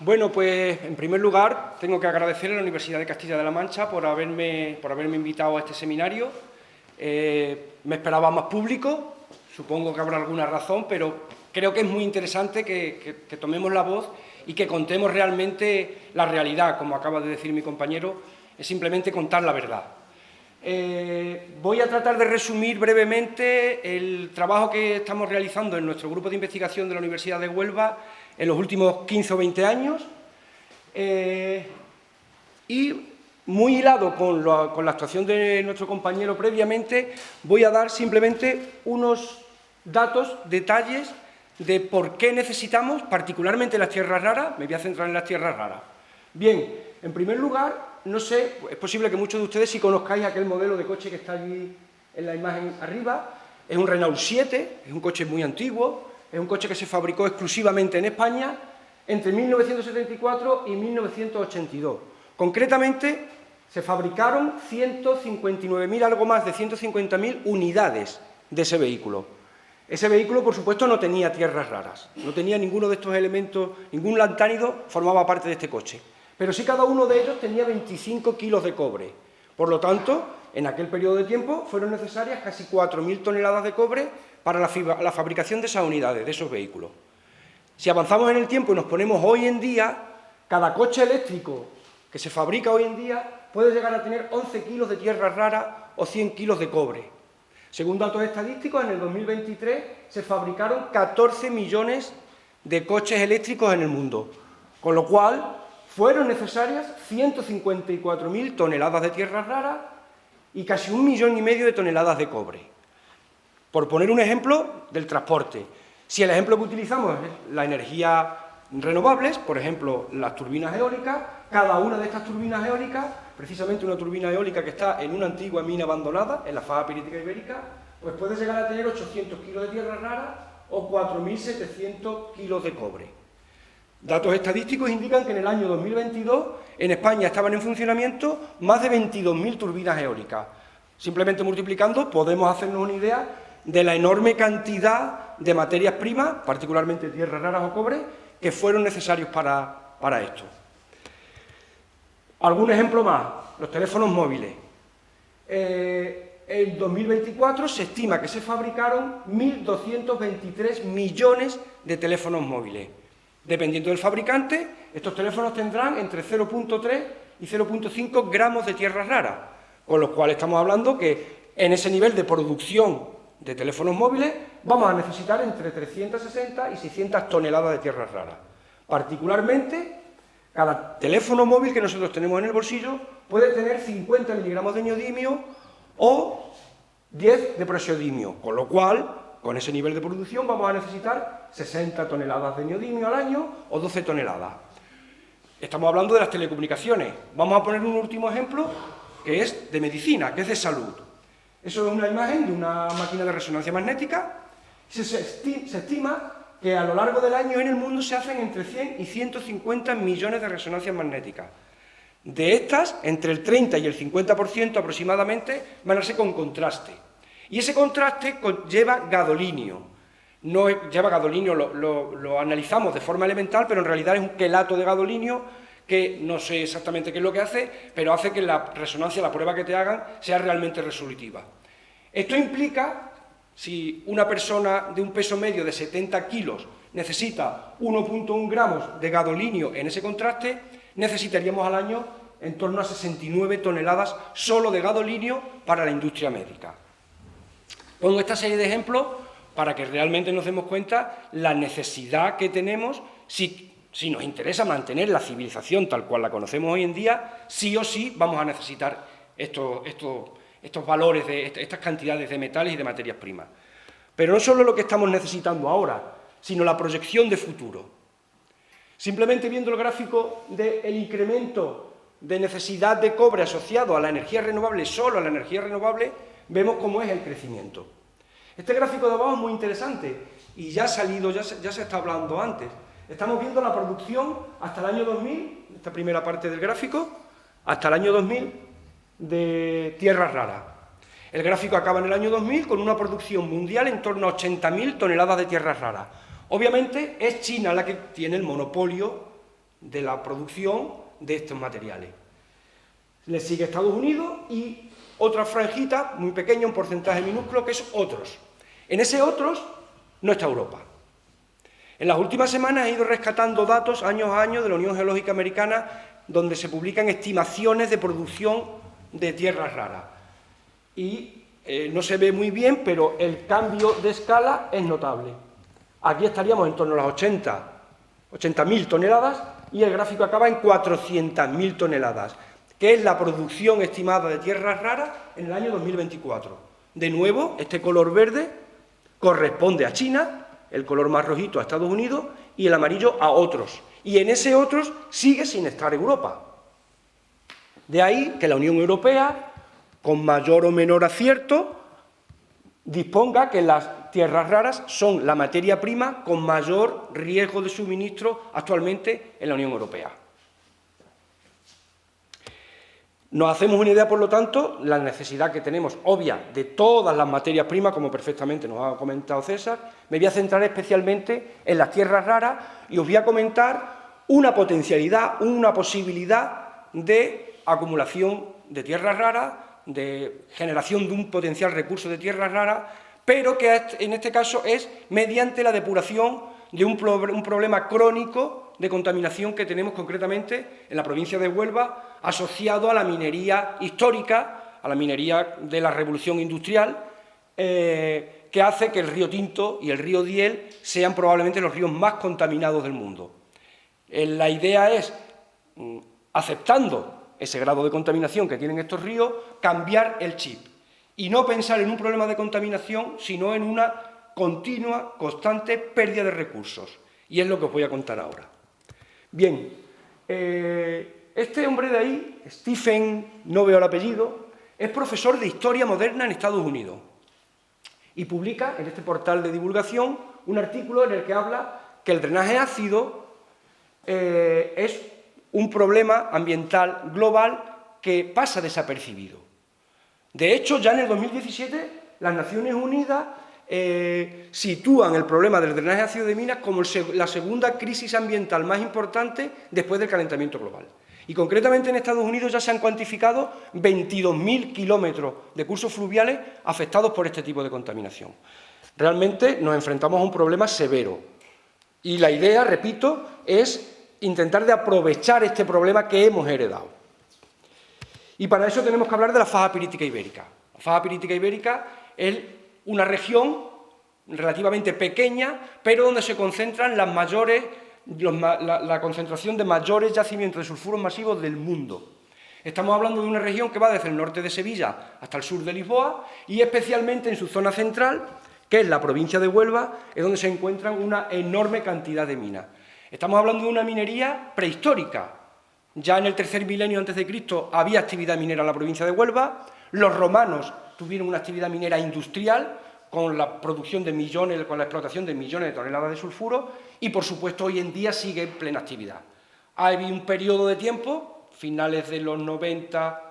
Bueno, pues en primer lugar tengo que agradecer a la Universidad de Castilla-La Mancha por haberme invitado a este seminario. Me esperaba más público, supongo que habrá alguna razón, pero creo que es muy interesante que tomemos la voz y que contemos realmente la realidad, como acaba de decir mi compañero, es simplemente contar la verdad. Voy a tratar de resumir brevemente el trabajo que estamos realizando en nuestro grupo de investigación de la Universidad de Huelva en los últimos 15 o 20 años y muy hilado con la actuación de nuestro compañero previamente, voy a dar simplemente unos datos, detalles de por qué necesitamos, particularmente las tierras raras. Me voy a centrar en las tierras raras. Bien, en primer lugar, no sé, es posible que muchos de ustedes sí conozcáis aquel modelo de coche que está allí en la imagen arriba. Es un Renault 7, es un coche muy antiguo, es un coche que se fabricó exclusivamente en España entre 1974 y 1982. Concretamente, se fabricaron 159.000, algo más de 150.000 unidades de ese vehículo. Ese vehículo, por supuesto, no tenía tierras raras, no tenía ninguno de estos elementos, ningún lantánido formaba parte de este coche. Pero sí cada uno de ellos tenía 25 kilos de cobre. Por lo tanto, en aquel periodo de tiempo fueron necesarias casi 4.000 toneladas de cobre para la fabricación de esas unidades, de esos vehículos. Si avanzamos en el tiempo y nos ponemos hoy en día, cada coche eléctrico que se fabrica hoy en día puede llegar a tener 11 kilos de tierras raras o 100 kilos de cobre. Según datos estadísticos, en el 2023 se fabricaron 14 millones de coches eléctricos en el mundo, con lo cual fueron necesarias 154.000 toneladas de tierras raras y casi 1,5 millones de toneladas de cobre. Por poner un ejemplo del transporte, si el ejemplo que utilizamos es la energía renovables, por ejemplo, las turbinas eólicas, cada una de estas turbinas eólicas, precisamente una turbina eólica que está en una antigua mina abandonada, en la faja pirítica ibérica, pues puede llegar a tener 800 kilos de tierras raras o 4.700 kilos de cobre. Datos estadísticos indican que en el año 2022 en España estaban en funcionamiento más de 22.000 turbinas eólicas. Simplemente multiplicando podemos hacernos una idea de la enorme cantidad de materias primas, particularmente tierras raras o cobre, que fueron necesarios para esto. Algún ejemplo más, los teléfonos móviles. En 2024 se estima que se fabricaron 1.223 millones de teléfonos móviles. Dependiendo del fabricante, estos teléfonos tendrán entre 0,3 y 0,5 gramos de tierras raras, con lo cual estamos hablando que en ese nivel de producción de teléfonos móviles vamos a necesitar entre 360 y 600 toneladas de tierras raras. Particularmente, cada teléfono móvil que nosotros tenemos en el bolsillo puede tener 50 miligramos de neodimio o 10 de praseodimio, con lo cual, con ese nivel de producción vamos a necesitar 60 toneladas de neodimio al año o 12 toneladas. Estamos hablando de las telecomunicaciones. Vamos a poner un último ejemplo que es de medicina, que es de salud. Eso es una imagen de una máquina de resonancia magnética. Se estima que a lo largo del año en el mundo se hacen entre 100 y 150 millones de resonancias magnéticas. De estas, entre el 30 y el 50% aproximadamente van a ser con contraste. Y ese contraste lleva gadolinio. No lleva gadolinio, lo analizamos de forma elemental, pero en realidad es un quelato de gadolinio que no sé exactamente qué es lo que hace, pero hace que la resonancia, la prueba que te hagan, sea realmente resolutiva. Esto implica, si una persona de un peso medio de 70 kilos necesita 1,1 gramos de gadolinio en ese contraste, necesitaríamos al año en torno a 69 toneladas solo de gadolinio para la industria médica. Pongo esta serie de ejemplos para que realmente nos demos cuenta la necesidad que tenemos si nos interesa mantener la civilización tal cual la conocemos hoy en día, sí o sí vamos a necesitar estos valores, estas cantidades de metales y de materias primas. Pero no solo lo que estamos necesitando ahora, sino la proyección de futuro. Simplemente viendo el gráfico del incremento de necesidad de cobre asociado a la energía renovable, solo a la energía renovable, vemos cómo es el crecimiento. Este gráfico de abajo es muy interesante y ya ha salido, ya se está hablando antes. Estamos viendo la producción hasta el año 2000, esta primera parte del gráfico, hasta el año 2000 de tierras raras. El gráfico acaba en el año 2000 con una producción mundial en torno a 80.000 toneladas de tierras raras. Obviamente es China la que tiene el monopolio de la producción de estos materiales. Le sigue Estados Unidos y otra franjita muy pequeña, un porcentaje minúsculo, que es otros. En ese otros no está Europa. En las últimas semanas he ido rescatando datos año a año de la Unión Geológica Americana, donde se publican estimaciones de producción de tierras raras. Y no se ve muy bien, pero el cambio de escala es notable. Aquí estaríamos en torno a las 80.000 toneladas y el gráfico acaba en 400.000 toneladas, que es la producción estimada de tierras raras en el año 2024. De nuevo, este color verde corresponde a China, el color más rojito a Estados Unidos y el amarillo a otros. Y en ese otros sigue sin estar Europa. De ahí que la Unión Europea, con mayor o menor acierto, disponga que las tierras raras son la materia prima con mayor riesgo de suministro actualmente en la Unión Europea. Nos hacemos una idea, por lo tanto, la necesidad que tenemos, obvia, de todas las materias primas, como perfectamente nos ha comentado César. Me voy a centrar especialmente en las tierras raras y os voy a comentar una potencialidad, una posibilidad de acumulación de tierras raras, de generación de un potencial recurso de tierras raras, pero que en este caso es mediante la depuración de un problema crónico de contaminación que tenemos concretamente en la provincia de Huelva, asociado a la minería histórica, a la minería de la revolución industrial, que hace que el río Tinto y el río Diel sean probablemente los ríos más contaminados del mundo. La idea es, aceptando ese grado de contaminación que tienen estos ríos, cambiar el chip y no pensar en un problema de contaminación, sino en una continua, constante pérdida de recursos. Y es lo que os voy a contar ahora. Bien, este hombre de ahí, Stephen, no veo el apellido, es profesor de Historia Moderna en Estados Unidos y publica en este portal de divulgación un artículo en el que habla que el drenaje ácido es un problema ambiental global que pasa desapercibido. De hecho, ya en el 2017, las Naciones Unidas sitúan el problema del drenaje ácido de minas como la segunda crisis ambiental más importante después del calentamiento global. Y concretamente en Estados Unidos ya se han cuantificado 22.000 kilómetros de cursos fluviales afectados por este tipo de contaminación. Realmente nos enfrentamos a un problema severo. Y la idea, repito, es intentar de aprovechar este problema que hemos heredado. Y para eso tenemos que hablar de la faja pirítica ibérica. La faja pirítica ibérica es una región relativamente pequeña, pero donde se concentran la concentración de mayores yacimientos de sulfuros masivos del mundo. Estamos hablando de una región que va desde el norte de Sevilla hasta el sur de Lisboa y especialmente en su zona central, que es la provincia de Huelva, es donde se encuentran una enorme cantidad de minas. Estamos hablando de una minería prehistórica. Ya en el tercer milenio antes de Cristo había actividad minera en la provincia de Huelva. Los romanos tuvieron una actividad minera industrial con la producción de millones, con la explotación de millones de toneladas de sulfuro y, por supuesto, hoy en día sigue en plena actividad. Hay un periodo de tiempo, finales de los 90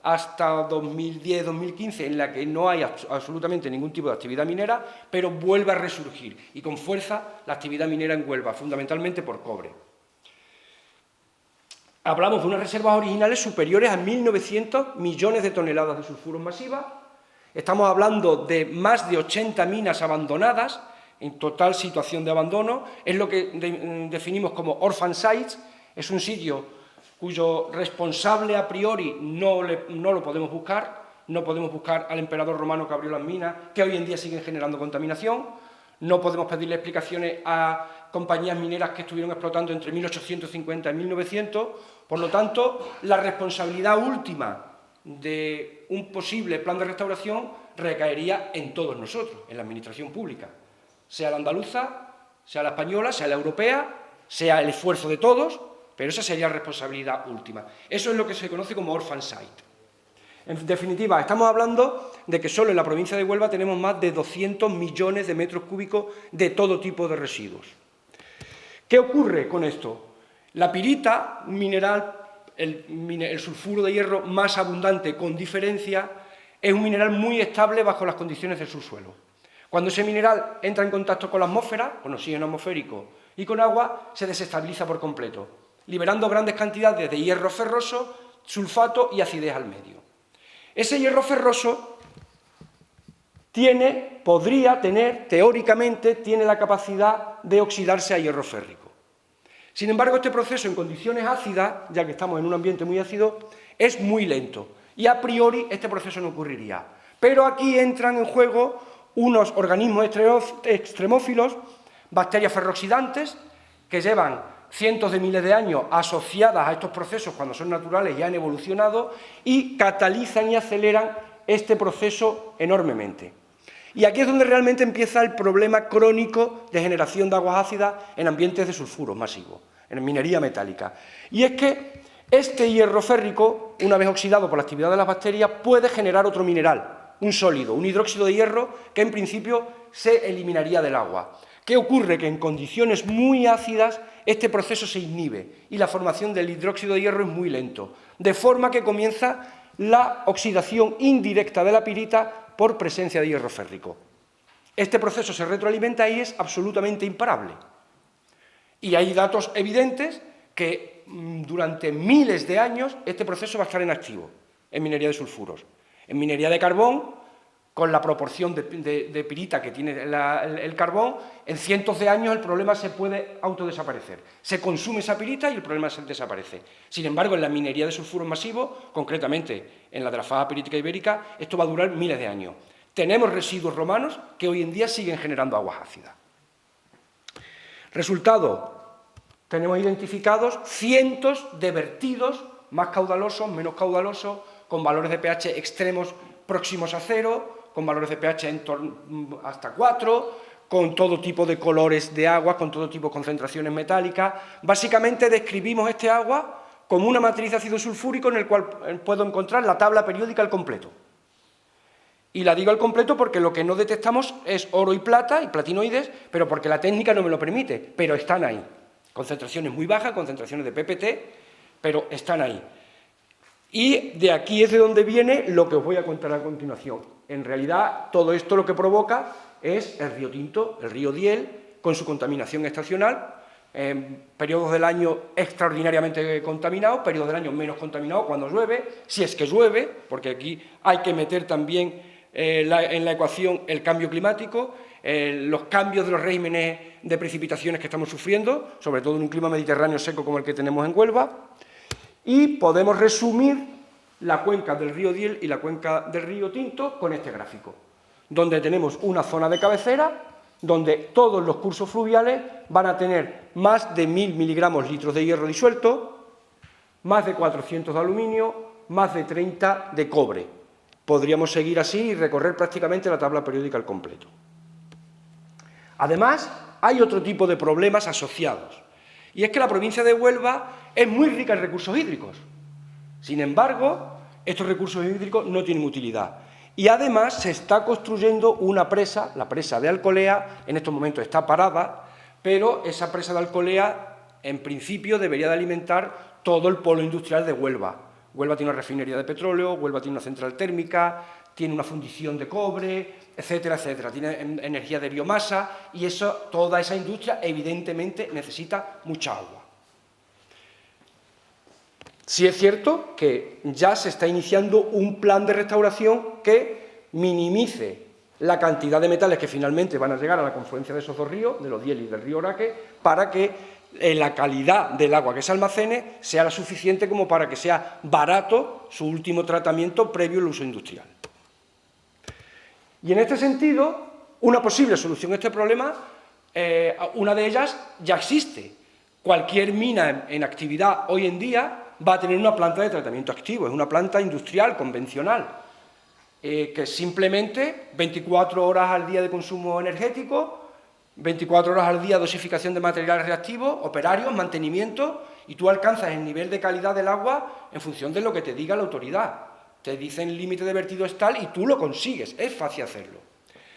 hasta 2010-2015, en la que no hay absolutamente ningún tipo de actividad minera, pero vuelve a resurgir y con fuerza la actividad minera en Huelva, fundamentalmente por cobre. Hablamos de unas reservas originales superiores a 1.900 millones de toneladas de sulfuros masivas. Estamos hablando de más de 80 minas abandonadas, en total situación de abandono. Es lo que definimos como orphan sites. Es un sitio cuyo responsable a priori no lo podemos buscar. No podemos buscar al emperador romano que abrió las minas, que hoy en día siguen generando contaminación. No podemos pedirle explicaciones a compañías mineras que estuvieron explotando entre 1850 y 1900. Por lo tanto, la responsabilidad última de un posible plan de restauración recaería en todos nosotros, en la administración pública, sea la andaluza, sea la española, sea la europea, sea el esfuerzo de todos, pero esa sería la responsabilidad última. Eso es lo que se conoce como orphan site. En definitiva, estamos hablando de que solo en la provincia de Huelva tenemos más de 200 millones de metros cúbicos de todo tipo de residuos. ¿Qué ocurre con esto? La pirita, un mineral, el sulfuro de hierro más abundante con diferencia, es un mineral muy estable bajo las condiciones del subsuelo. Cuando ese mineral entra en contacto con la atmósfera, con oxígeno atmosférico y con agua, se desestabiliza por completo. liberando grandes cantidades de hierro ferroso, sulfato y acidez al medio. Ese hierro ferroso teóricamente, tiene la capacidad de oxidarse a hierro férrico. Sin embargo, este proceso en condiciones ácidas, ya que estamos en un ambiente muy ácido, es muy lento y a priori este proceso no ocurriría. Pero aquí entran en juego unos organismos extremófilos, bacterias ferrooxidantes, que llevan cientos de miles de años asociadas a estos procesos cuando son naturales y han evolucionado y catalizan y aceleran este proceso enormemente. Y aquí es donde realmente empieza el problema crónico de generación de aguas ácidas en ambientes de sulfuros masivos, en minería metálica. Y es que este hierro férrico, una vez oxidado por la actividad de las bacterias, puede generar otro mineral, un sólido, un hidróxido de hierro, que en principio se eliminaría del agua. ¿Qué ocurre? Que en condiciones muy ácidas este proceso se inhibe y la formación del hidróxido de hierro es muy lento, de forma que comienza la oxidación indirecta de la pirita por presencia de hierro férrico. Este proceso se retroalimenta y es absolutamente imparable. Y hay datos evidentes que durante miles de años este proceso va a estar en activo en minería de sulfuros. En minería de carbón, con la proporción de pirita que tiene el carbón, en cientos de años el problema se puede autodesaparecer. Se consume esa pirita y el problema desaparece. Sin embargo, en la minería de sulfuros masivos, concretamente en la de la faja pirítica ibérica, esto va a durar miles de años. Tenemos residuos romanos que hoy en día siguen generando aguas ácidas. Resultado, tenemos identificados cientos de vertidos, más caudalosos, menos caudalosos, con valores de pH extremos próximos a 0, con valores de pH hasta 4, con todo tipo de colores de agua, con todo tipo de concentraciones metálicas. Básicamente describimos este agua como una matriz de ácido sulfúrico en el cual puedo encontrar la tabla periódica al completo. Y la digo al completo porque lo que no detectamos es oro y plata y platinoides, pero porque la técnica no me lo permite, pero están ahí. Concentraciones muy bajas, concentraciones de PPT, pero están ahí. Y de aquí es de donde viene lo que os voy a contar a continuación. En realidad, todo esto lo que provoca es el río Tinto, el río Diel, con su contaminación estacional, periodos del año extraordinariamente contaminados, periodos del año menos contaminados cuando llueve, si es que llueve, porque aquí hay que meter también en la ecuación el cambio climático, los cambios de los regímenes de precipitaciones que estamos sufriendo, sobre todo en un clima mediterráneo seco como el que tenemos en Huelva, y podemos resumir la cuenca del río Diel y la cuenca del río Tinto con este gráfico, donde tenemos una zona de cabecera, donde todos los cursos fluviales van a tener más de 1000 miligramos litros de hierro disuelto, más de 400 de aluminio, más de 30 de cobre. Podríamos seguir así y recorrer prácticamente la tabla periódica al completo. Además, hay otro tipo de problemas asociados, y es que la provincia de Huelva es muy rica en recursos hídricos. Sin embargo, estos recursos hídricos no tienen utilidad. Y además se está construyendo una presa, la presa de Alcolea, en estos momentos está parada, pero esa presa de Alcolea, en principio, debería de alimentar todo el polo industrial de Huelva. Huelva tiene una refinería de petróleo, Huelva tiene una central térmica, tiene una fundición de cobre, etcétera, etcétera. Tiene energía de biomasa y toda esa industria, evidentemente, necesita mucha agua. Sí es cierto que ya se está iniciando un plan de restauración que minimice la cantidad de metales que finalmente van a llegar a la confluencia de esos dos ríos, de los Diel y del río Oraque, para que la calidad del agua que se almacene sea la suficiente como para que sea barato su último tratamiento previo al uso industrial. Y en este sentido, una posible solución a este problema, una de ellas ya existe. Cualquier mina en actividad hoy en día va a tener una planta de tratamiento activo, es una planta industrial convencional, que simplemente 24 horas al día de consumo energético, 24 horas al día dosificación de materiales reactivos, operarios, mantenimiento, y tú alcanzas el nivel de calidad del agua en función de lo que te diga la autoridad. Te dicen el límite de vertido es tal y tú lo consigues, es fácil hacerlo.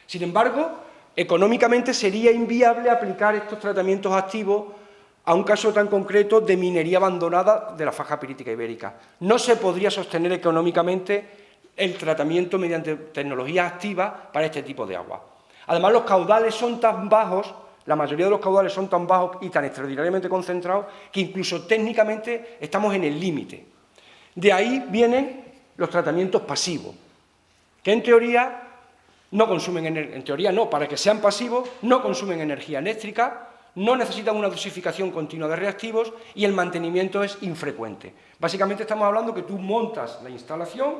Sin embargo, económicamente sería inviable aplicar estos tratamientos activos a un caso tan concreto de minería abandonada de la faja pirítica ibérica. No se podría sostener económicamente el tratamiento mediante tecnología activa para este tipo de agua. Además, los caudales son tan bajos La mayoría de los caudales son tan bajos y tan extraordinariamente concentrados que incluso técnicamente estamos en el límite. De ahí vienen los tratamientos pasivos, que en teoría no consumen energía, en teoría no, para que sean pasivos no consumen energía eléctrica, no necesitan una dosificación continua de reactivos y el mantenimiento es infrecuente. Básicamente estamos hablando que tú montas la instalación,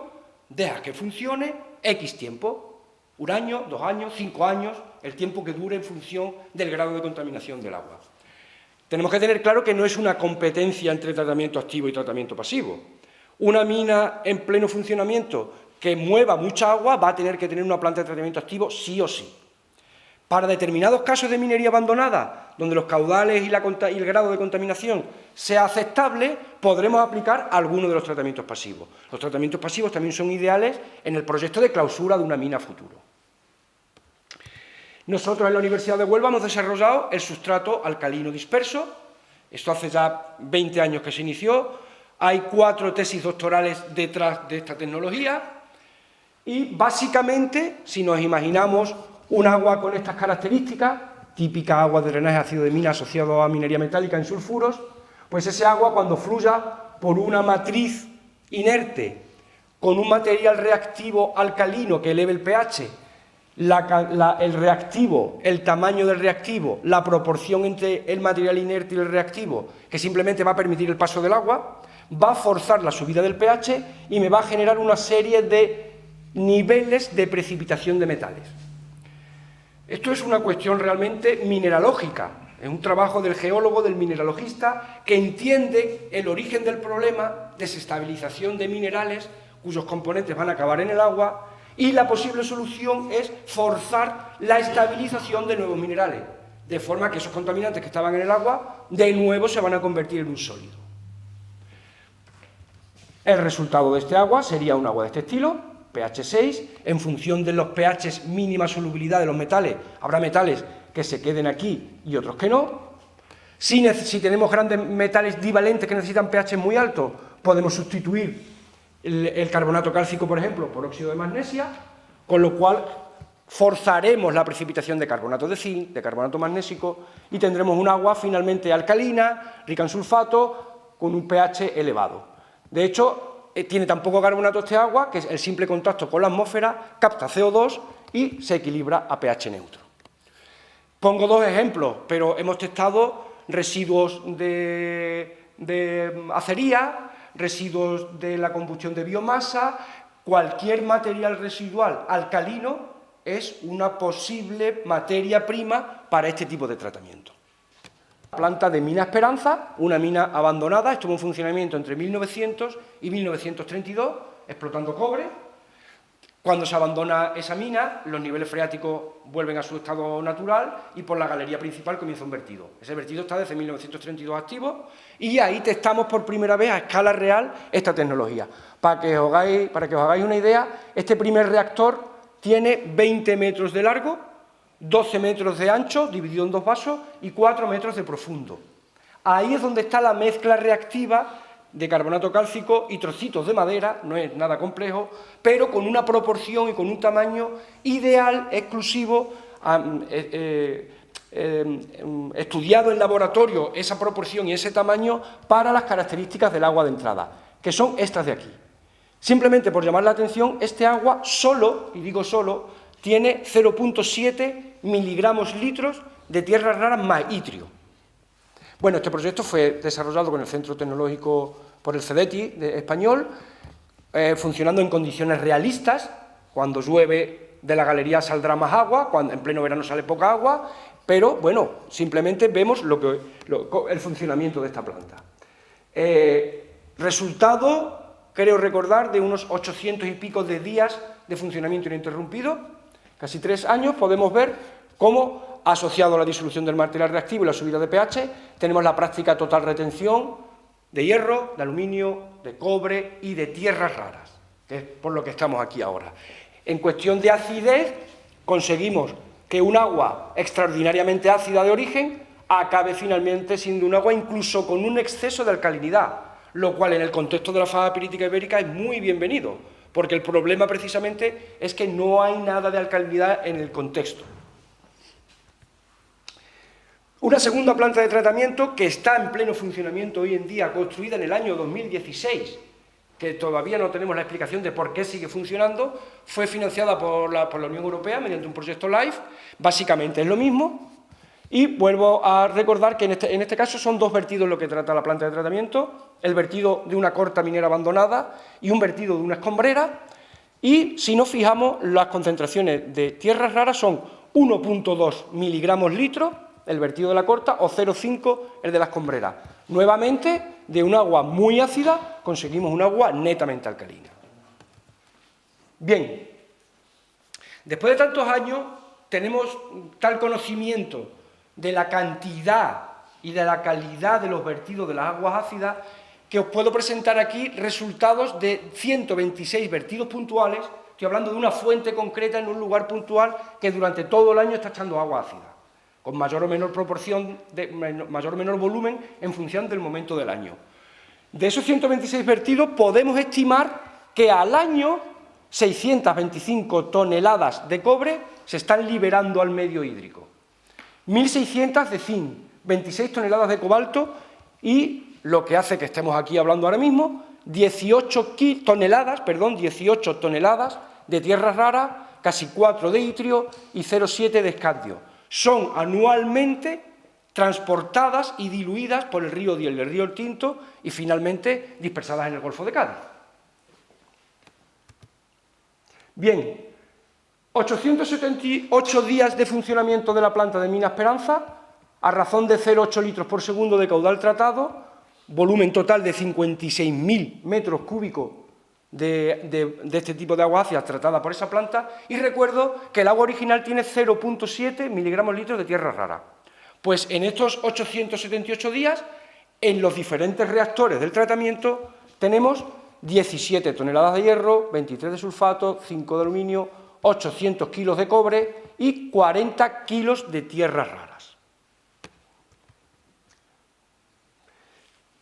dejas que funcione X tiempo, 1 año, 2 años, 5 años, el tiempo que dure en función del grado de contaminación del agua. Tenemos que tener claro que no es una competencia entre tratamiento activo y tratamiento pasivo. Una mina en pleno funcionamiento que mueva mucha agua va a tener que tener una planta de tratamiento activo sí o sí. Para determinados casos de minería abandonada, donde los caudales y el grado de contaminación sea aceptable, podremos aplicar alguno de los tratamientos pasivos. Los tratamientos pasivos también son ideales en el proyecto de clausura de una mina a futuro. Nosotros en la Universidad de Huelva hemos desarrollado el sustrato alcalino disperso. Esto hace ya 20 años que se inició. Hay 4 tesis doctorales detrás de esta tecnología. Y básicamente, si nos imaginamos un agua con estas características, típica agua de drenaje ácido de mina asociado a minería metálica en sulfuros, pues ese agua cuando fluya por una matriz inerte con un material reactivo alcalino que eleve el pH, el reactivo, el tamaño del reactivo, la proporción entre el material inerte y el reactivo, que simplemente va a permitir el paso del agua, va a forzar la subida del pH y me va a generar una serie de niveles de precipitación de metales. Esto es una cuestión realmente mineralógica, es un trabajo del geólogo, del mineralogista, que entiende el origen del problema, desestabilización de minerales cuyos componentes van a acabar en el agua, y la posible solución es forzar la estabilización de nuevos minerales, de forma que esos contaminantes que estaban en el agua, de nuevo se van a convertir en un sólido. El resultado de este agua sería un agua de este estilo, pH 6, en función de los pHs mínima solubilidad de los metales, habrá metales que se queden aquí y otros que no. Si tenemos grandes metales divalentes que necesitan pH muy altos, podemos sustituir el carbonato cálcico, por ejemplo, por óxido de magnesia, con lo cual forzaremos la precipitación de carbonato de zinc, de carbonato magnésico, y tendremos un agua finalmente alcalina, rica en sulfato, con un pH elevado. De hecho, tiene tan poco carbonato este agua que el simple contacto con la atmósfera capta CO2 y se equilibra a pH neutro. Pongo 2 ejemplos, pero hemos testado residuos de acería, residuos de la combustión de biomasa, cualquier material residual alcalino es una posible materia prima para este tipo de tratamiento. Planta de Mina Esperanza, una mina abandonada, estuvo en funcionamiento entre 1900 y 1932, explotando cobre. Cuando se abandona esa mina, los niveles freáticos vuelven a su estado natural y por la galería principal comienza un vertido. Ese vertido está desde 1932 activo y ahí testamos por primera vez a escala real esta tecnología. Para que os hagáis una idea, este primer reactor tiene 20 metros de largo, 12 metros de ancho, dividido en 2 vasos, y 4 metros de profundo. Ahí es donde está la mezcla reactiva de carbonato cálcico y trocitos de madera, no es nada complejo, pero con una proporción y con un tamaño ideal, exclusivo, estudiado en laboratorio esa proporción y ese tamaño para las características del agua de entrada, que son estas de aquí. Simplemente por llamar la atención, este agua solo, y digo solo, tiene 0,7 miligramos litros de tierras raras más itrio. Bueno, este proyecto fue desarrollado con el Centro Tecnológico por el CEDETI español, funcionando en condiciones realistas. Cuando llueve de la galería saldrá más agua, cuando en pleno verano sale poca agua, pero bueno, simplemente vemos el funcionamiento de esta planta. Resultado, creo recordar, de unos 800 y pico de días de funcionamiento ininterrumpido, casi 3 años, podemos ver cómo, asociado a la disolución del material reactivo y la subida de pH, tenemos la práctica total retención de hierro, de aluminio, de cobre y de tierras raras, que es por lo que estamos aquí ahora. En cuestión de acidez, conseguimos que un agua extraordinariamente ácida de origen acabe finalmente siendo un agua incluso con un exceso de alcalinidad, lo cual en el contexto de la faja pirítica ibérica es muy bienvenido, porque el problema precisamente es que no hay nada de alcalinidad en el contexto. Una segunda planta de tratamiento que está en pleno funcionamiento hoy en día, construida en el año 2016, que todavía no tenemos la explicación de por qué sigue funcionando, fue financiada por la Unión Europea mediante un proyecto LIFE, básicamente es lo mismo, y vuelvo a recordar que en este caso son dos vertidos lo que trata la planta de tratamiento, el vertido de una corta minera abandonada y un vertido de una escombrera, y si nos fijamos, las concentraciones de tierras raras son 1,2 miligramos litro, el vertido de la corta, o 0,5 el de la escombrera. Nuevamente, de un agua muy ácida, conseguimos un agua netamente alcalina. Bien, después de tantos años, tenemos tal conocimiento de la cantidad y de la calidad de los vertidos de las aguas ácidas, que os puedo presentar aquí resultados de 126 vertidos puntuales. Estoy hablando de una fuente concreta en un lugar puntual que durante todo el año está echando agua ácida, con mayor o menor proporción, mayor o menor volumen en función del momento del año. De esos 126 vertidos podemos estimar que al año 625 toneladas de cobre se están liberando al medio hídrico, 1.600 de zinc, 26 toneladas de cobalto y, lo que hace que estemos aquí hablando ahora mismo, 18 toneladas de tierras raras, casi 4 de itrio y 0,7 de escandio. Son anualmente transportadas y diluidas por el río Diel y el río Tinto y finalmente dispersadas en el Golfo de Cádiz. Bien, 878 días de funcionamiento de la planta de Mina Esperanza, a razón de 0,8 litros por segundo de caudal tratado, volumen total de 56.000 metros cúbicos de este tipo de agua ácida tratada por esa planta, y recuerdo que el agua original tiene 0,7 miligramos litros de tierra rara. Pues en estos 878 días, en los diferentes reactores del tratamiento, tenemos 17 toneladas de hierro, 23 de sulfato, 5 de aluminio, 800 kilos de cobre y 40 kilos de tierras raras.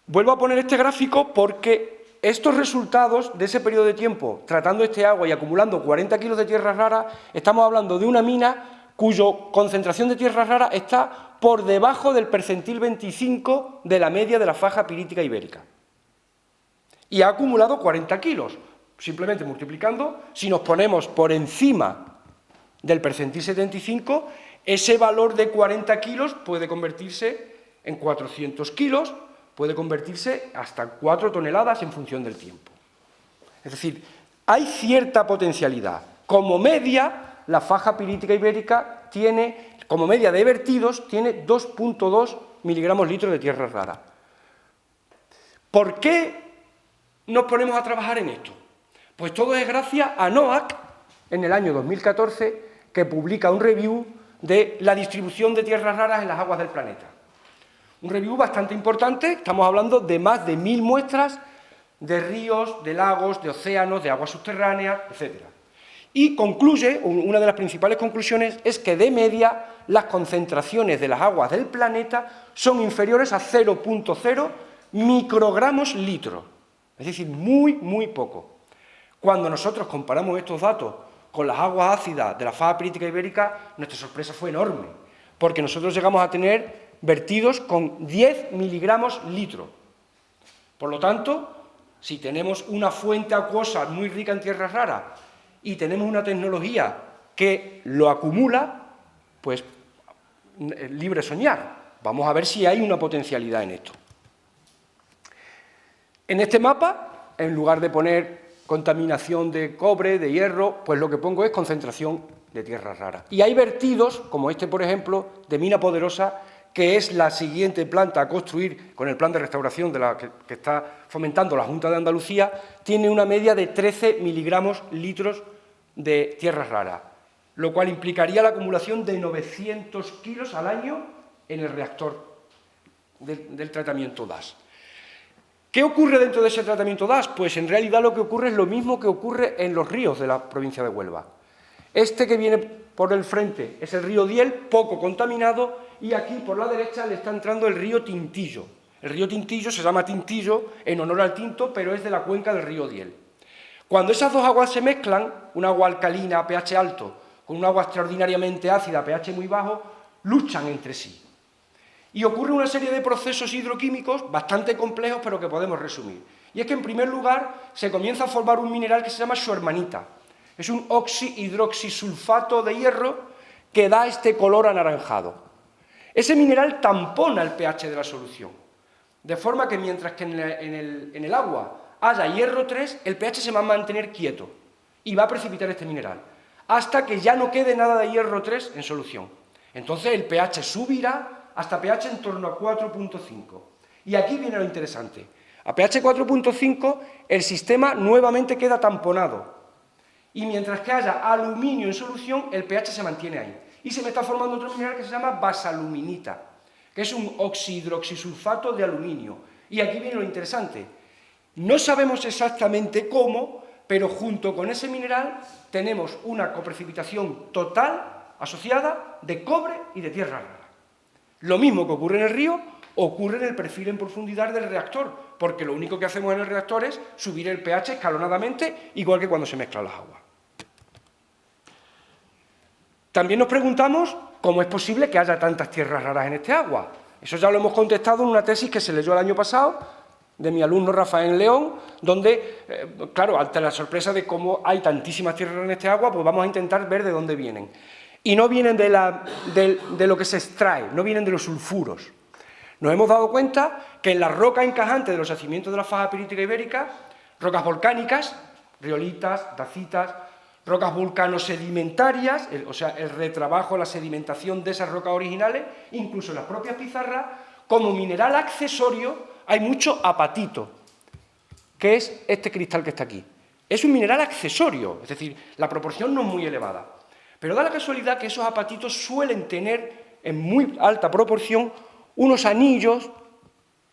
Vuelvo a poner este gráfico porque estos resultados de ese periodo de tiempo, tratando este agua y acumulando 40 kilos de tierras raras, estamos hablando de una mina cuya concentración de tierras raras está por debajo del percentil 25 de la media de la faja pirítica ibérica. Y ha acumulado 40 kilos. Simplemente multiplicando, si nos ponemos por encima del percentil 75, ese valor de 40 kilos puede convertirse en 400 kilos, puede convertirse hasta 4 toneladas en función del tiempo. Es decir, hay cierta potencialidad. Como media, la faja pirítica ibérica tiene, como media de vertidos, tiene 2,2 miligramos litros de tierra rara. ¿Por qué nos ponemos a trabajar en esto? Pues todo es gracias a NOAC, en el año 2014, que publica un review de la distribución de tierras raras en las aguas del planeta. Un review bastante importante, estamos hablando de más de 1.000 muestras de ríos, de lagos, de océanos, de aguas subterráneas, etc. Y concluye, una de las principales conclusiones es que de media las concentraciones de las aguas del planeta son inferiores a 0,0 microgramos litro, es decir, muy poco. Cuando nosotros comparamos estos datos con las aguas ácidas de la faja pirítica ibérica, nuestra sorpresa fue enorme, porque nosotros llegamos a tener vertidos con 10 miligramos litro. Por lo tanto, si tenemos una fuente acuosa muy rica en tierras raras y tenemos una tecnología que lo acumula, pues libre soñar. Vamos a ver si hay una potencialidad en esto. En este mapa, en lugar de poner contaminación de cobre, de hierro, pues lo que pongo es concentración de tierras raras. Y hay vertidos, como este, por ejemplo, de Mina Poderosa, que es la siguiente planta a construir con el plan de restauración de la que está fomentando la Junta de Andalucía, tiene una media de 13 miligramos litros de tierras raras, lo cual implicaría la acumulación de 900 kilos al año en el reactor del tratamiento DAS. ¿Qué ocurre dentro de ese tratamiento DAS? Pues en realidad lo que ocurre es lo mismo que ocurre en los ríos de la provincia de Huelva. Este que viene por el frente es el río Diel, poco contaminado, y aquí por la derecha le está entrando el río Tintillo. El río Tintillo se llama Tintillo en honor al tinto, pero es de la cuenca del río Diel. Cuando esas dos aguas se mezclan, un agua alcalina a pH alto con un agua extraordinariamente ácida a pH muy bajo, luchan entre sí. Y ocurre una serie de procesos hidroquímicos bastante complejos, pero que podemos resumir. Y es que, en primer lugar, se comienza a formar un mineral que se llama schwermanita. Es un oxihidroxisulfato de hierro que da este color anaranjado. Ese mineral tampona el pH de la solución, de forma que mientras que en el agua haya hierro 3, el pH se va a mantener quieto y va a precipitar este mineral, hasta que ya no quede nada de hierro 3 en solución. Entonces el pH subirá hasta pH en torno a 4.5. Y aquí viene lo interesante. A pH 4.5 el sistema nuevamente queda tamponado. Y mientras que haya aluminio en solución, el pH se mantiene ahí. Y se me está formando otro mineral que se llama basaluminita, que es un oxihidroxisulfato de aluminio. Y aquí viene lo interesante. No sabemos exactamente cómo, pero junto con ese mineral tenemos una coprecipitación total asociada de cobre y de tierra rara. Lo mismo que ocurre en el río, ocurre en el perfil en profundidad del reactor, porque lo único que hacemos en el reactor es subir el pH escalonadamente, igual que cuando se mezclan las aguas. También nos preguntamos cómo es posible que haya tantas tierras raras en este agua. Eso ya lo hemos contestado en una tesis que se leyó el año pasado, de mi alumno Rafael León, donde, claro, ante la sorpresa de cómo hay tantísimas tierras raras en este agua, pues vamos a intentar ver de dónde vienen. Y no vienen de lo que se extrae, no vienen de los sulfuros. Nos hemos dado cuenta que en las rocas encajantes de los yacimientos de la faja pirítica ibérica, rocas volcánicas, riolitas, dacitas, rocas vulcanosedimentarias, o sea, el retrabajo, la sedimentación de esas rocas originales, incluso en las propias pizarras, como mineral accesorio hay mucho apatito, que es este cristal que está aquí. Es un mineral accesorio, es decir, la proporción no es muy elevada. Pero da la casualidad que esos apatitos suelen tener en muy alta proporción unos anillos,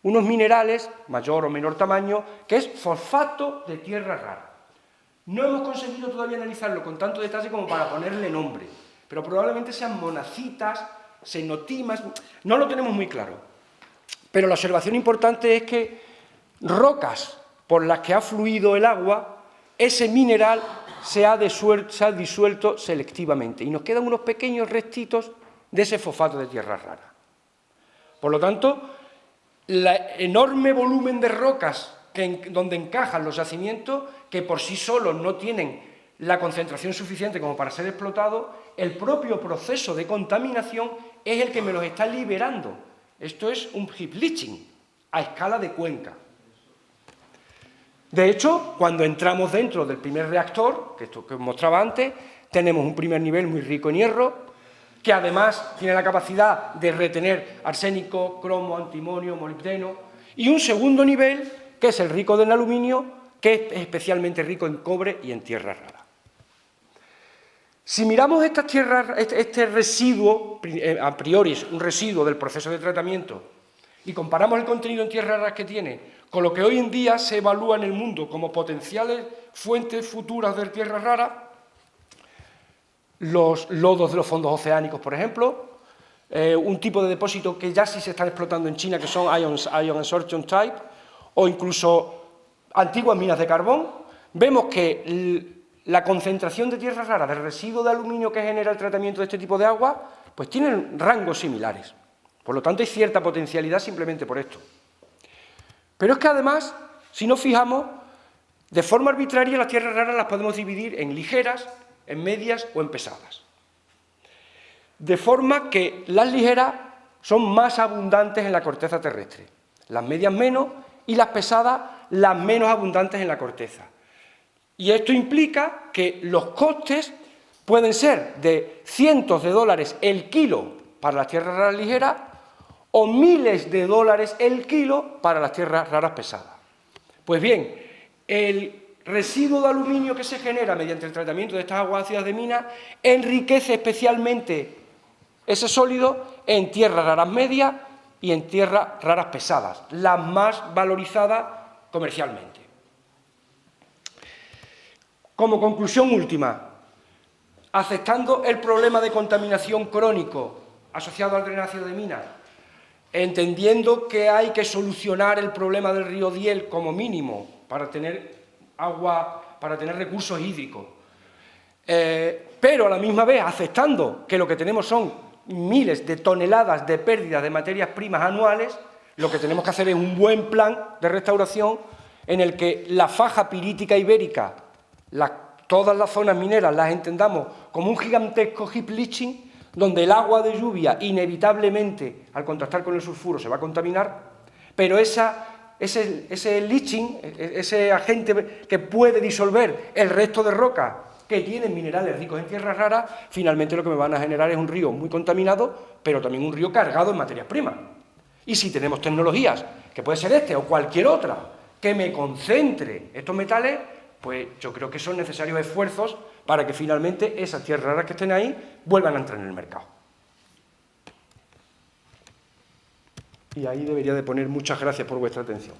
unos minerales, mayor o menor tamaño, que es fosfato de tierra rara. No hemos conseguido todavía analizarlo con tanto detalle como para ponerle nombre, pero probablemente sean monacitas, cenotimas, no lo tenemos muy claro. Pero la observación importante es que rocas por las que ha fluido el agua, ese mineral se ha disuelto selectivamente y nos quedan unos pequeños restitos de ese fosfato de tierra rara. Por lo tanto, el enorme volumen de rocas donde encajan los yacimientos, que por sí solos no tienen la concentración suficiente como para ser explotados, el propio proceso de contaminación es el que me los está liberando. Esto es un heap leaching a escala de cuenca. De hecho, cuando entramos dentro del primer reactor, que os mostraba antes, tenemos un primer nivel muy rico en hierro, que además tiene la capacidad de retener arsénico, cromo, antimonio, molibdeno, y un segundo nivel, que es el rico en aluminio, que es especialmente rico en cobre y en tierra rara. Si miramos estas tierras, este residuo, a priori es un residuo del proceso de tratamiento, y comparamos el contenido en tierras raras que tiene con lo que hoy en día se evalúa en el mundo como potenciales fuentes futuras de tierras raras, los lodos de los fondos oceánicos, por ejemplo, un tipo de depósito que ya sí se están explotando en China, que son ion absorption type, o incluso antiguas minas de carbón, vemos que la concentración de tierras raras, del residuo de aluminio que genera el tratamiento de este tipo de agua, pues tienen rangos similares. Por lo tanto, hay cierta potencialidad simplemente por esto. Pero es que además, si nos fijamos, de forma arbitraria las tierras raras las podemos dividir en ligeras, en medias o en pesadas. De forma que las ligeras son más abundantes en la corteza terrestre, las medias menos y las pesadas las menos abundantes en la corteza. Y esto implica que los costes pueden ser de cientos de dólares el kilo para las tierras raras ligeras o miles de dólares el kilo para las tierras raras pesadas. Pues bien, el residuo de aluminio que se genera mediante el tratamiento de estas aguas ácidas de mina enriquece especialmente ese sólido en tierras raras medias y en tierras raras pesadas, las más valorizadas comercialmente. Como conclusión última, aceptando el problema de contaminación crónico asociado al drenaje de minas, entendiendo que hay que solucionar el problema del río Diel como mínimo para tener agua, para tener recursos hídricos, pero a la misma vez aceptando que lo que tenemos son miles de toneladas de pérdidas de materias primas anuales, lo que tenemos que hacer es un buen plan de restauración en el que la faja pirítica ibérica, todas las zonas mineras las entendamos como un gigantesco heap leaching, donde el agua de lluvia inevitablemente, al contactar con el sulfuro, se va a contaminar, pero ese leaching, ese agente que puede disolver el resto de rocas que tienen minerales ricos en tierras raras, finalmente lo que me van a generar es un río muy contaminado, pero también un río cargado en materias primas. Y si tenemos tecnologías, que puede ser este o cualquier otra, que me concentre estos metales, pues yo creo que son necesarios esfuerzos para que finalmente esas tierras raras que estén ahí vuelvan a entrar en el mercado. Y ahí debería de poner muchas gracias por vuestra atención.